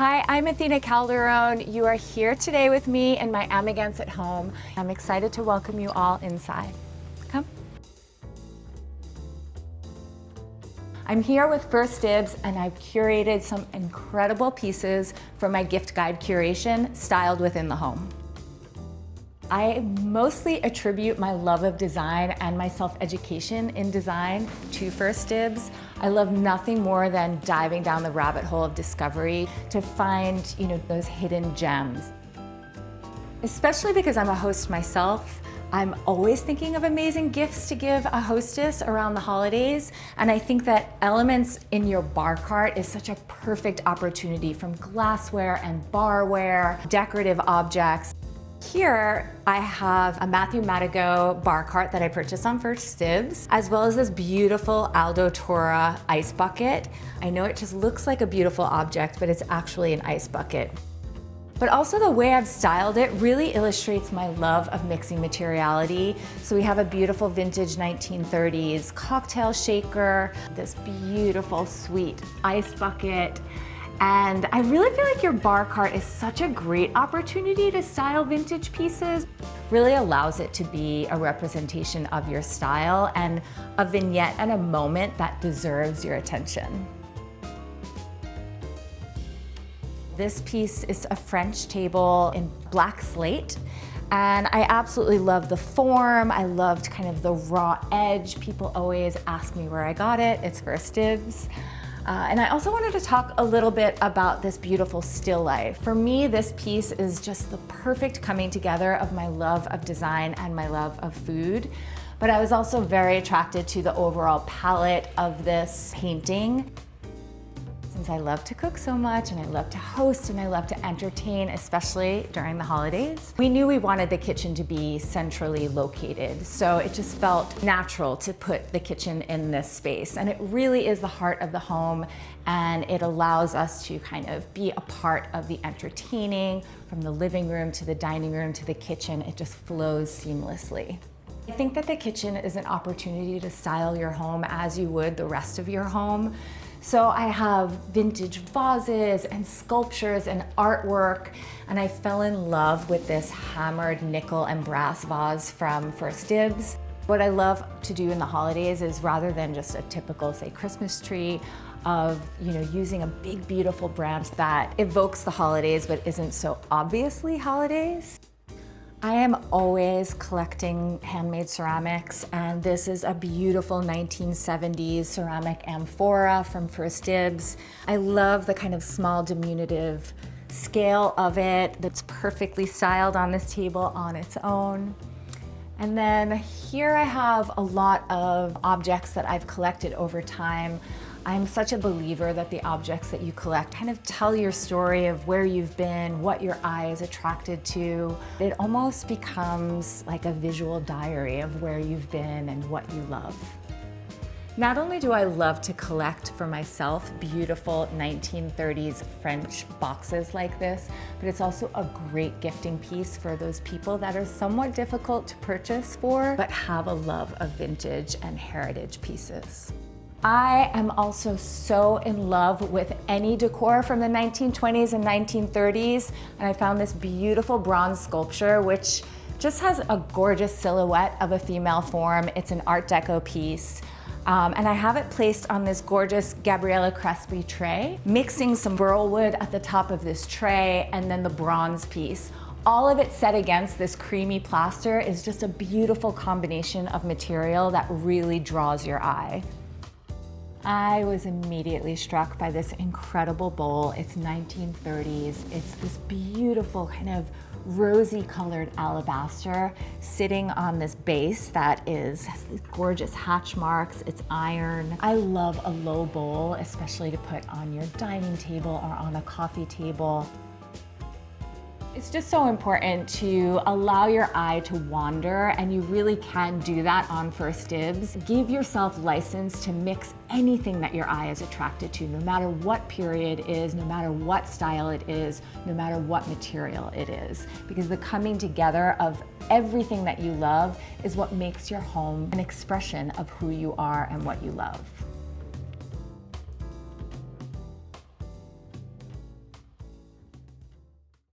Hi, I'm Athena Calderone. You are here today with me in my Amigance at home. I'm excited to welcome you all inside. Come. I'm here with First Dibs, and I've curated some incredible pieces for my gift guide curation styled within the home. I mostly attribute my love of design and my self-education in design to First Dibs. I love nothing more than diving down the rabbit hole of discovery to find, those hidden gems. Especially because I'm a host myself, I'm always thinking of amazing gifts to give a hostess around the holidays, and I think that elements in your bar cart is such a perfect opportunity, from glassware and barware, decorative objects. Here I have a Matthew Madigo bar cart that I purchased on First Dibs, as well as this beautiful Aldo Tora ice bucket. I know it just looks like a beautiful object, but it's actually an ice bucket. But also the way I've styled it really illustrates my love of mixing materiality. So we have a beautiful vintage 1930s cocktail shaker, this beautiful sweet ice bucket. And I really feel like your bar cart is such a great opportunity to style vintage pieces. Really allows it to be a representation of your style and a vignette and a moment that deserves your attention. This piece is a French table in black slate, and I absolutely love the form. I loved kind of the raw edge. People always ask me where I got it. It's First Dibs. And I also wanted to talk a little bit about this beautiful still life. For me, this piece is just the perfect coming together of my love of design and my love of food. But I was also very attracted to the overall palette of this painting. Since I love to cook so much, and I love to host, and I love to entertain, especially during the holidays, we knew we wanted the kitchen to be centrally located. So it just felt natural to put the kitchen in this space. And it really is the heart of the home, and it allows us to kind of be a part of the entertaining, from the living room to the dining room to the kitchen. It just flows seamlessly. I think that the kitchen is an opportunity to style your home as you would the rest of your home. So I have vintage vases and sculptures and artwork, and I fell in love with this hammered nickel and brass vase from First Dibs. What I love to do in the holidays is, rather than just a typical, say, Christmas tree, of using a big, beautiful branch that evokes the holidays but isn't so obviously holidays. I am always collecting handmade ceramics, and this is a beautiful 1970s ceramic amphora from First Dibs. I love the kind of small diminutive scale of it that's perfectly styled on this table on its own. And then here I have a lot of objects that I've collected over time. I'm such a believer that the objects that you collect kind of tell your story of where you've been, what your eye is attracted to. It almost becomes like a visual diary of where you've been and what you love. Not only do I love to collect for myself beautiful 1930s French boxes like this, but it's also a great gifting piece for those people that are somewhat difficult to purchase for, but have a love of vintage and heritage pieces. I am also so in love with any decor from the 1920s and 1930s, and I found this beautiful bronze sculpture which just has a gorgeous silhouette of a female form. It's an Art Deco piece. And I have it placed on this gorgeous Gabriella Crespi tray, mixing some burl wood at the top of this tray and then the bronze piece. All of it set against this creamy plaster is just a beautiful combination of material that really draws your eye. I was immediately struck by this incredible bowl. It's 1930s. It's this beautiful kind of rosy colored alabaster sitting on this base that has these gorgeous hatch marks. It's iron. I love a low bowl, especially to put on your dining table or on a coffee table. It's just so important to allow your eye to wander, and you really can do that on First Dibs. Give yourself license to mix anything that your eye is attracted to, no matter what period it is, no matter what style it is, no matter what material it is. Because the coming together of everything that you love is what makes your home an expression of who you are and what you love.